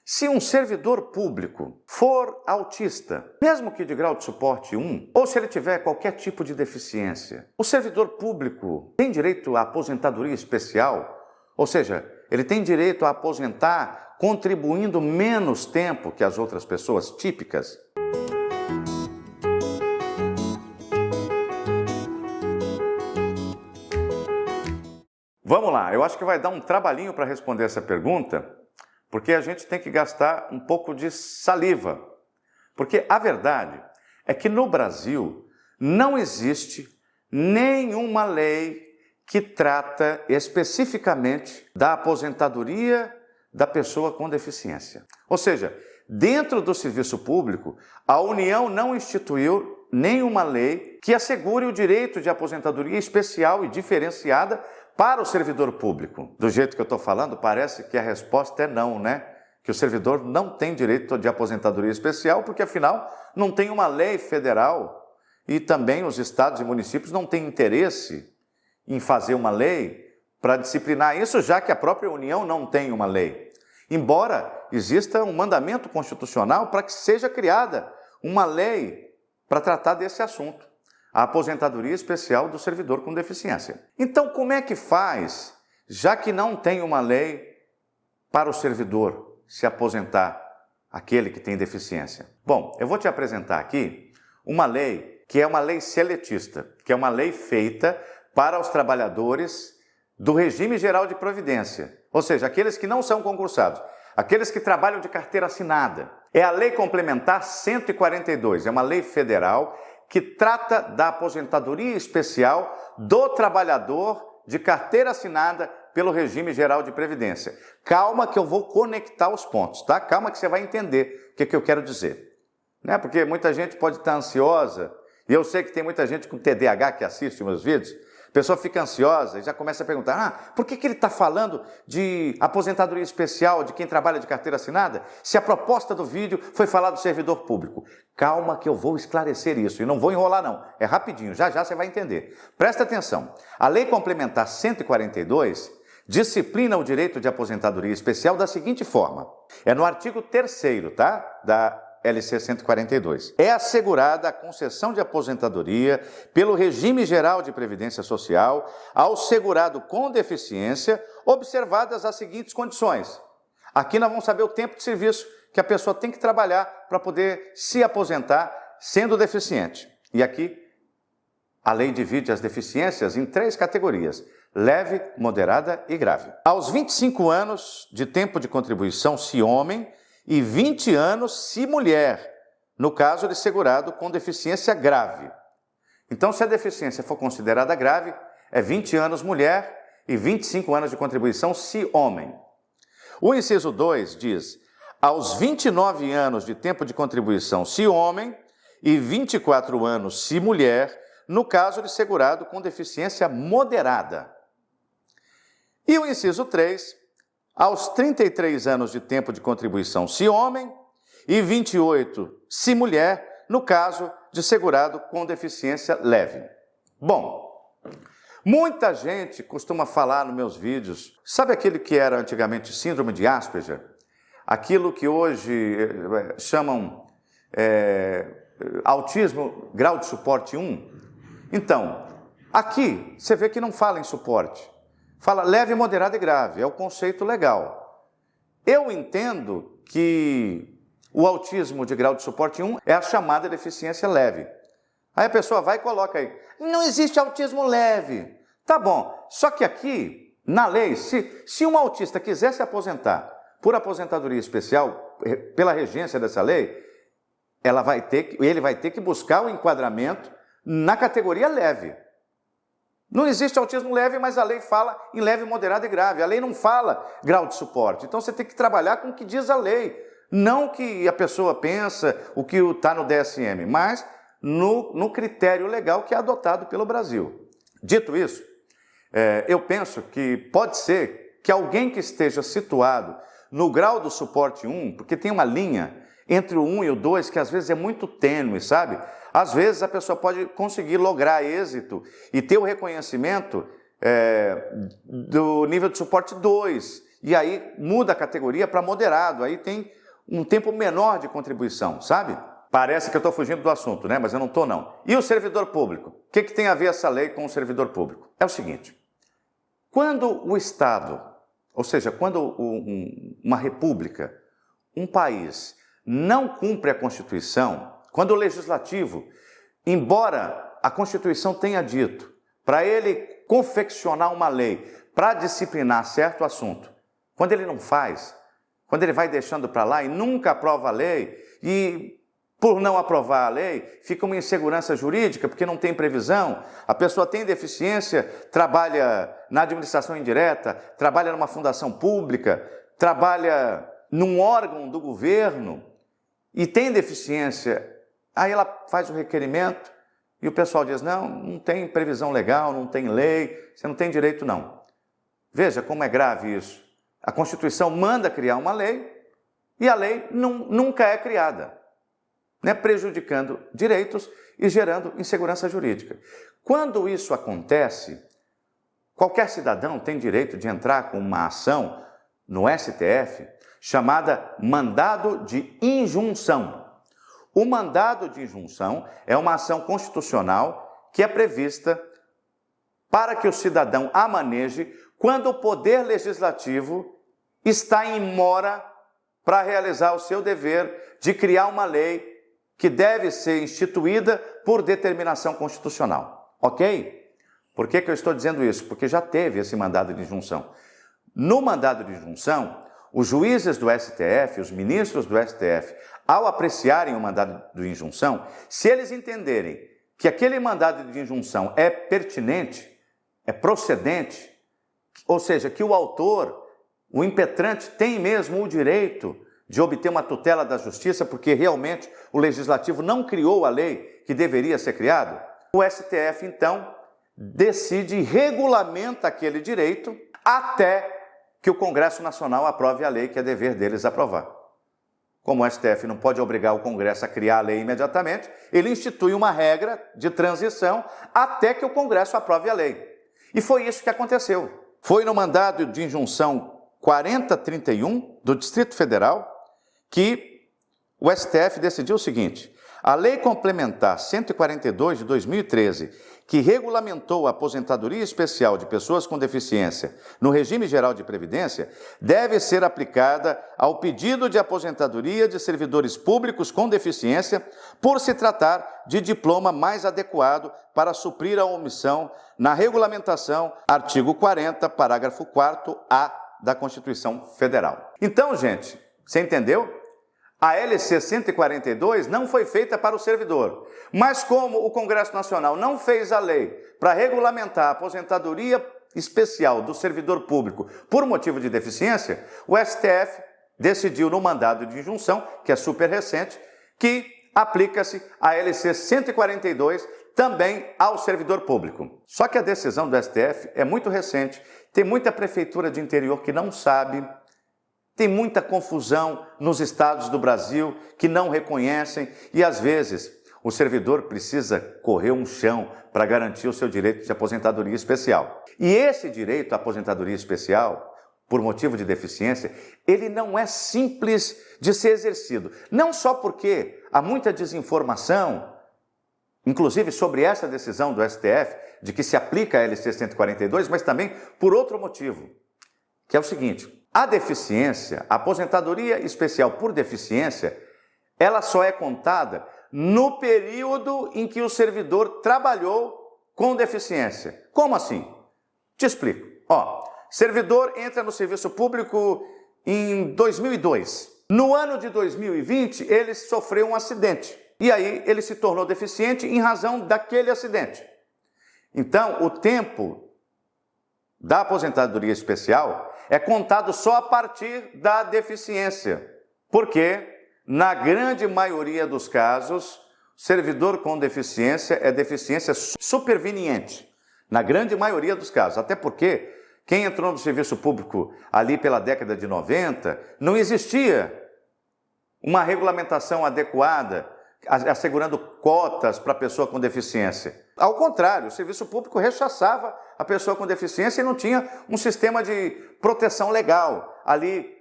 Se um servidor público for autista, mesmo que de grau de suporte 1, ou se ele tiver qualquer tipo de deficiência, o servidor público tem direito à aposentadoria especial? Ou seja, ele tem direito a aposentar contribuindo menos tempo que as outras pessoas típicas? Vamos lá, eu acho que vai dar um trabalhinho para responder essa pergunta, porque a gente tem que gastar um pouco de saliva. Porque a verdade é que no Brasil não existe nenhuma lei que trata especificamente da aposentadoria da pessoa com deficiência. Ou seja, dentro do serviço público, a União não instituiu nenhuma lei que assegure o direito de aposentadoria especial e diferenciada para o servidor público. Do jeito que eu estou falando, parece que a resposta é não, né? Que o servidor não tem direito de aposentadoria especial, porque afinal não tem uma lei federal e também os estados e municípios não têm interesse em fazer uma lei para disciplinar isso, já que a própria União não tem uma lei. Embora exista um mandamento constitucional para que seja criada uma lei para tratar desse assunto, a aposentadoria especial do servidor com deficiência. Então, como é que faz, já que não tem uma lei para o servidor se aposentar, aquele que tem deficiência? Bom, eu vou te apresentar aqui uma lei que é uma lei seletista, que é uma lei feita para os trabalhadores do regime geral de previdência, ou seja, aqueles que não são concursados, aqueles que trabalham de carteira assinada. É a Lei Complementar 142, é uma lei federal que trata da aposentadoria especial do trabalhador de carteira assinada pelo regime geral de previdência. Calma que eu vou conectar os pontos, tá? Calma que você vai entender o que eu quero dizer. Né? Porque muita gente pode estar ansiosa, e eu sei que tem muita gente com TDAH que assiste meus vídeos. A pessoa fica ansiosa e já começa a perguntar, por que ele está falando de aposentadoria especial de quem trabalha de carteira assinada, se a proposta do vídeo foi falar do servidor público? Calma que eu vou esclarecer isso, e não vou enrolar não, é rapidinho, já já você vai entender. Presta atenção, a Lei Complementar 142 disciplina o direito de aposentadoria especial da seguinte forma, é no artigo 3º, tá? Da LC 142. É assegurada a concessão de aposentadoria pelo regime geral de previdência social ao segurado com deficiência, observadas as seguintes condições. Aqui nós vamos saber o tempo de serviço que a pessoa tem que trabalhar para poder se aposentar sendo deficiente. E aqui a lei divide as deficiências em 3 categorias: leve, moderada e grave. Aos 25 anos de tempo de contribuição, se homem, e 20 anos se mulher, no caso de segurado com deficiência grave. Então, se a deficiência for considerada grave, é 20 anos mulher e 25 anos de contribuição se homem. O inciso 2 diz, aos 29 anos de tempo de contribuição se homem e 24 anos se mulher, no caso de segurado com deficiência moderada. E o inciso 3, aos 33 anos de tempo de contribuição se homem e 28 se mulher, no caso de segurado com deficiência leve. Bom, muita gente costuma falar nos meus vídeos, sabe aquele que era antigamente síndrome de Asperger? Aquilo que hoje chamam autismo grau de suporte 1? Então, aqui você vê que não fala em suporte. Fala leve, moderado e grave, é o conceito legal. Eu entendo que o autismo de grau de suporte 1 é a chamada deficiência leve. Aí a pessoa vai e coloca aí, não existe autismo leve. Tá bom, só que aqui, na lei, se um autista quiser se aposentar por aposentadoria especial, pela regência dessa lei, ele vai ter que buscar o enquadramento na categoria leve. Não existe autismo leve, mas a lei fala em leve, moderado e grave. A lei não fala grau de suporte. Então você tem que trabalhar com o que diz a lei. Não o que a pessoa pensa, o que está no DSM, mas no critério legal que é adotado pelo Brasil. Dito isso, eu penso que pode ser que alguém que esteja situado no grau do suporte 1, porque tem uma linha entre o 1 e o 2 que às vezes é muito tênue, sabe? Às vezes a pessoa pode conseguir lograr êxito e ter o reconhecimento do nível de suporte 2 e aí muda a categoria para moderado, aí tem um tempo menor de contribuição, sabe? Parece que eu estou fugindo do assunto, né? Mas eu não estou, não. E o servidor público? O que tem a ver essa lei com o servidor público? É o seguinte, quando o Estado, ou seja, quando uma república, um país, não cumpre a Constituição, quando o Legislativo, embora a Constituição tenha dito para ele confeccionar uma lei para disciplinar certo assunto, quando ele não faz, quando ele vai deixando para lá e nunca aprova a lei, e por não aprovar a lei, fica uma insegurança jurídica, porque não tem previsão, a pessoa tem deficiência, trabalha na administração indireta, trabalha numa fundação pública, trabalha num órgão do governo e tem deficiência, aí ela faz o requerimento e o pessoal diz, não tem previsão legal, não tem lei, você não tem direito não. Veja como é grave isso. A Constituição manda criar uma lei e a lei nunca é criada, né, prejudicando direitos e gerando insegurança jurídica. Quando isso acontece, qualquer cidadão tem direito de entrar com uma ação no STF chamada mandado de injunção. O mandado de injunção é uma ação constitucional que é prevista para que o cidadão a maneje quando o poder legislativo está em mora para realizar o seu dever de criar uma lei que deve ser instituída por determinação constitucional, ok? Por que eu estou dizendo isso? Porque já teve esse mandado de injunção. No mandado de injunção, os juízes do STF, os ministros do STF, ao apreciarem o mandado de injunção, se eles entenderem que aquele mandado de injunção é pertinente, é procedente, ou seja, que o autor, o impetrante, tem mesmo o direito de obter uma tutela da justiça, porque realmente o legislativo não criou a lei que deveria ser criada, o STF, então, decide e regulamenta aquele direito até que o Congresso Nacional aprove a lei que é dever deles aprovar. Como o STF não pode obrigar o Congresso a criar a lei imediatamente, ele institui uma regra de transição até que o Congresso aprove a lei. E foi isso que aconteceu. Foi no mandado de injunção 4031 do Distrito Federal que o STF decidiu o seguinte: a Lei Complementar 142 de 2013, que regulamentou a aposentadoria especial de pessoas com deficiência no regime geral de previdência, deve ser aplicada ao pedido de aposentadoria de servidores públicos com deficiência, por se tratar de diploma mais adequado para suprir a omissão na regulamentação, artigo 40, parágrafo 4º-A da Constituição Federal. Então, gente, você entendeu? A LC 142 não foi feita para o servidor, mas como o Congresso Nacional não fez a lei para regulamentar a aposentadoria especial do servidor público por motivo de deficiência, o STF decidiu no mandado de injunção, que é super recente, que aplica-se a LC 142 também ao servidor público. Só que a decisão do STF é muito recente, tem muita prefeitura de interior que não sabe, tem muita confusão nos estados do Brasil que não reconhecem e, às vezes, o servidor precisa correr um chão para garantir o seu direito de aposentadoria especial. E esse direito à aposentadoria especial, por motivo de deficiência, ele não é simples de ser exercido. Não só porque há muita desinformação, inclusive sobre essa decisão do STF, de que se aplica a LC 142, mas também por outro motivo, que é o seguinte: a deficiência, a aposentadoria especial por deficiência, ela só é contada no período em que o servidor trabalhou com deficiência. Como assim? Te explico. Servidor entra no serviço público em 2002. No ano de 2020, ele sofreu um acidente. E aí ele se tornou deficiente em razão daquele acidente. Então, o tempo da aposentadoria especial é contado só a partir da deficiência, porque, na grande maioria dos casos, servidor com deficiência é deficiência superveniente, na grande maioria dos casos, até porque quem entrou no serviço público ali pela década de 90, não existia uma regulamentação adequada, assegurando cotas para a pessoa com deficiência. Ao contrário, o serviço público rechaçava a pessoa com deficiência e não tinha um sistema de proteção legal ali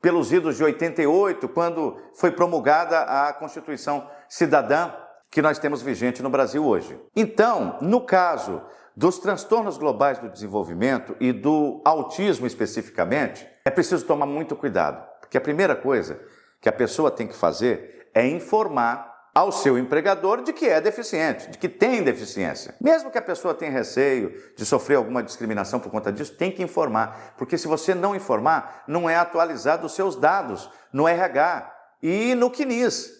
pelos idos de 88, quando foi promulgada a Constituição Cidadã que nós temos vigente no Brasil hoje. Então, no caso dos transtornos globais do desenvolvimento e do autismo especificamente, é preciso tomar muito cuidado, porque a primeira coisa que a pessoa tem que fazer é informar ao seu empregador de que é deficiente, de que tem deficiência. Mesmo que a pessoa tenha receio de sofrer alguma discriminação por conta disso, tem que informar, porque se você não informar, não é atualizado os seus dados no RH e no CNIS,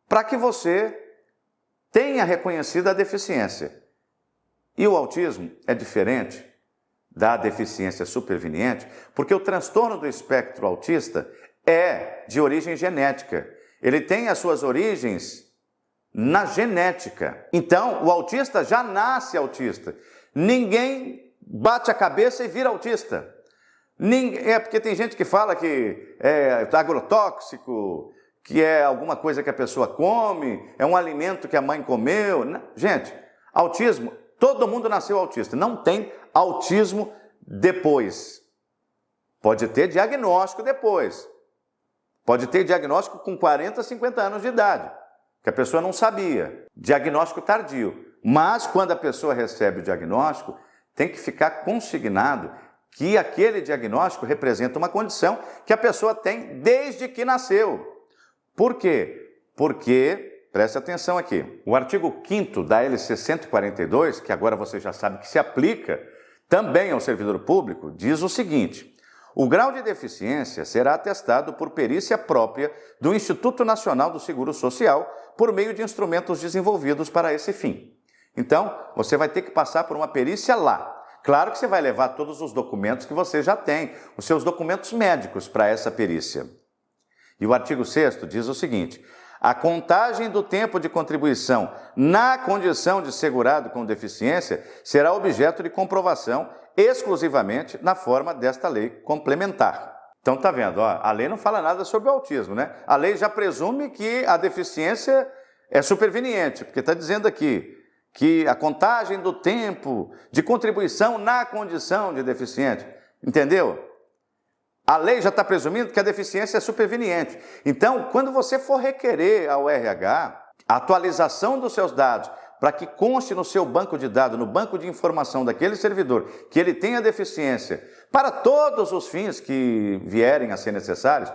para que você tenha reconhecido a deficiência. E o autismo é diferente da deficiência superveniente, porque o transtorno do espectro autista é de origem genética. Ele tem as suas origens na genética. Então, o autista já nasce autista. Ninguém bate a cabeça e vira autista. É porque tem gente que fala que é agrotóxico, que é alguma coisa que a pessoa come, é um alimento que a mãe comeu. Gente, autismo, todo mundo nasceu autista. Não tem autismo depois. Pode ter diagnóstico depois. Pode ter diagnóstico com 40, 50 anos de idade, que a pessoa não sabia. Diagnóstico tardio. Mas quando a pessoa recebe o diagnóstico, tem que ficar consignado que aquele diagnóstico representa uma condição que a pessoa tem desde que nasceu. Por quê? Porque, preste atenção aqui, o artigo 5º da LC 142, que agora você já sabe que se aplica também ao servidor público, diz o seguinte: o grau de deficiência será atestado por perícia própria do Instituto Nacional do Seguro Social por meio de instrumentos desenvolvidos para esse fim. Então, você vai ter que passar por uma perícia lá. Claro que você vai levar todos os documentos que você já tem, os seus documentos médicos para essa perícia. E o artigo 6º diz o seguinte: a contagem do tempo de contribuição na condição de segurado com deficiência será objeto de comprovação exclusivamente na forma desta lei complementar. Então tá vendo, ó, a lei não fala nada sobre o autismo, né? A lei já presume que a deficiência é superveniente, porque está dizendo aqui que a contagem do tempo de contribuição na condição de deficiente, entendeu? A lei já está presumindo que a deficiência é superveniente. Então, quando você for requerer ao RH a atualização dos seus dados, para que conste no seu banco de dados, no banco de informação daquele servidor, que ele tenha deficiência, para todos os fins que vierem a ser necessários,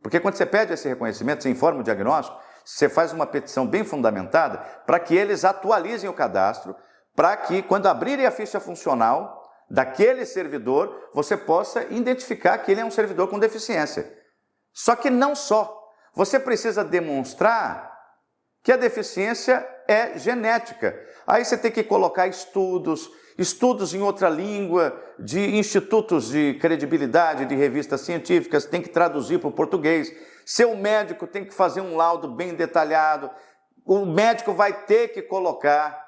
porque quando você pede esse reconhecimento, você informa o diagnóstico, você faz uma petição bem fundamentada para que eles atualizem o cadastro, para que quando abrirem a ficha funcional daquele servidor, você possa identificar que ele é um servidor com deficiência. Só que não só, você precisa demonstrar que a deficiência é genética. Aí você tem que colocar estudos em outra língua, de institutos de credibilidade, de revistas científicas, tem que traduzir para o português. Seu médico tem que fazer um laudo bem detalhado. O médico vai ter que colocar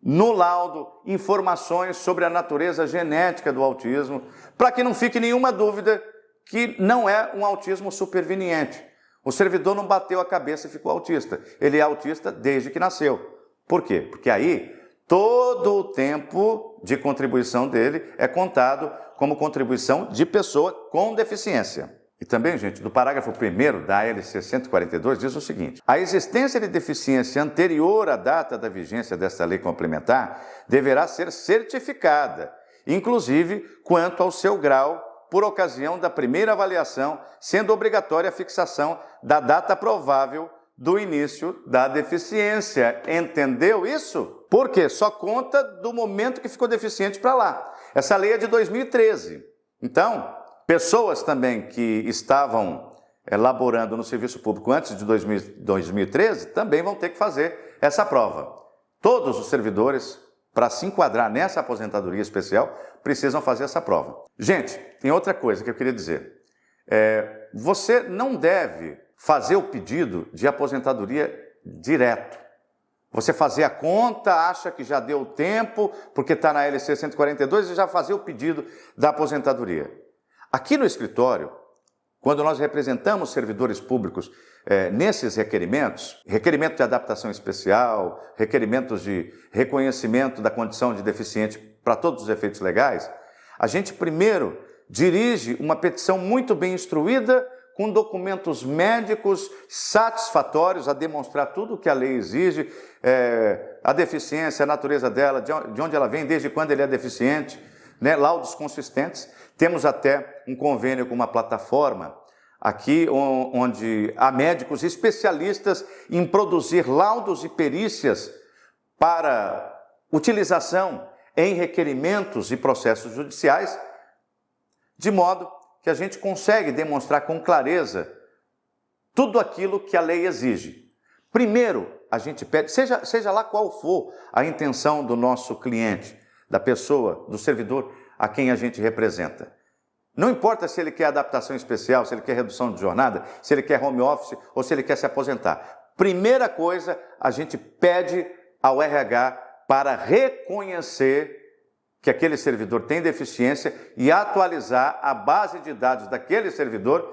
no laudo informações sobre a natureza genética do autismo, para que não fique nenhuma dúvida que não é um autismo superveniente. O servidor não bateu a cabeça e ficou autista. Ele é autista desde que nasceu. Por quê? Porque aí todo o tempo de contribuição dele é contado como contribuição de pessoa com deficiência. E também, gente, do parágrafo 1º da LC 142 diz o seguinte: a existência de deficiência anterior à data da vigência desta lei complementar deverá ser certificada, inclusive quanto ao seu grau, por ocasião da primeira avaliação, sendo obrigatória a fixação da data provável do início da deficiência. Entendeu isso? Porque só conta do momento que ficou deficiente para lá. Essa lei é de 2013. Então, pessoas também que estavam laborando no serviço público antes de 2013 também vão ter que fazer essa prova. Todos os servidores, para se enquadrar nessa aposentadoria especial, precisam fazer essa prova. Gente, tem outra coisa que eu queria dizer. Você não deve fazer o pedido de aposentadoria direto. Você fazer a conta, acha que já deu tempo, porque está na LC 142, e já fazer o pedido da aposentadoria. Aqui no escritório, quando nós representamos servidores públicos nesses requerimentos, requerimento de adaptação especial, requerimentos de reconhecimento da condição de deficiente para todos os efeitos legais, a gente primeiro dirige uma petição muito bem instruída, com documentos médicos satisfatórios a demonstrar tudo o que a lei exige, a deficiência, a natureza dela, de onde ela vem, desde quando ele é deficiente, né? Laudos consistentes. Temos até um convênio com uma plataforma aqui onde há médicos especialistas em produzir laudos e perícias para utilização em requerimentos e processos judiciais, de modo que a gente consegue demonstrar com clareza tudo aquilo que a lei exige. Primeiro, a gente pede, seja lá qual for a intenção do nosso cliente, da pessoa, do servidor a quem a gente representa. Não importa se ele quer adaptação especial, se ele quer redução de jornada, se ele quer home office ou se ele quer se aposentar. Primeira coisa, a gente pede ao RH para reconhecer que aquele servidor tem deficiência e atualizar a base de dados daquele servidor,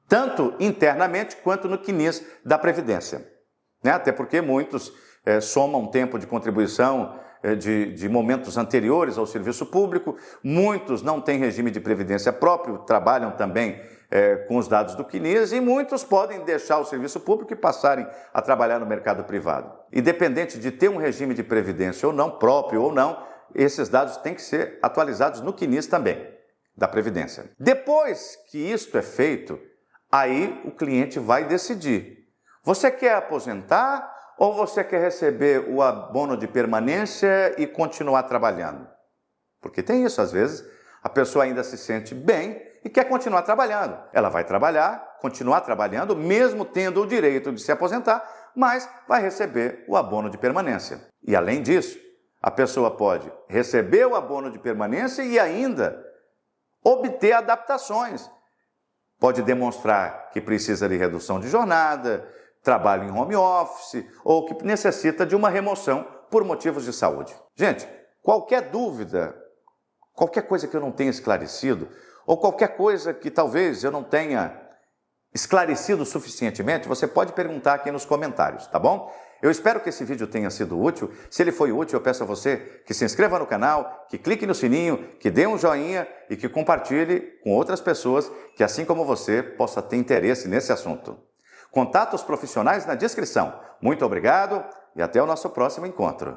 tanto internamente quanto no CNIS da Previdência. Né? Até porque muitos somam tempo de contribuição de momentos anteriores ao serviço público, muitos não têm regime de previdência próprio, trabalham também com os dados do CNIS e muitos podem deixar o serviço público e passarem a trabalhar no mercado privado. Independente de ter um regime de previdência ou não, próprio ou não, esses dados têm que ser atualizados no CNIS também, da Previdência. Depois que isto é feito, aí o cliente vai decidir. Você quer aposentar ou você quer receber o abono de permanência e continuar trabalhando? Porque tem isso, às vezes, a pessoa ainda se sente bem e quer continuar trabalhando. Ela vai trabalhar, continuar trabalhando, mesmo tendo o direito de se aposentar, mas vai receber o abono de permanência. E além disso, a pessoa pode receber o abono de permanência e ainda obter adaptações. Pode demonstrar que precisa de redução de jornada, trabalho em home office ou que necessita de uma remoção por motivos de saúde. Gente, qualquer dúvida, qualquer coisa que eu não tenha esclarecido ou qualquer coisa que talvez eu não tenha esclarecido suficientemente, você pode perguntar aqui nos comentários, tá bom? Eu espero que esse vídeo tenha sido útil. Se ele foi útil, eu peço a você que se inscreva no canal, que clique no sininho, que dê um joinha e que compartilhe com outras pessoas que, assim como você, possa ter interesse nesse assunto. Contatos profissionais na descrição. Muito obrigado e até o nosso próximo encontro.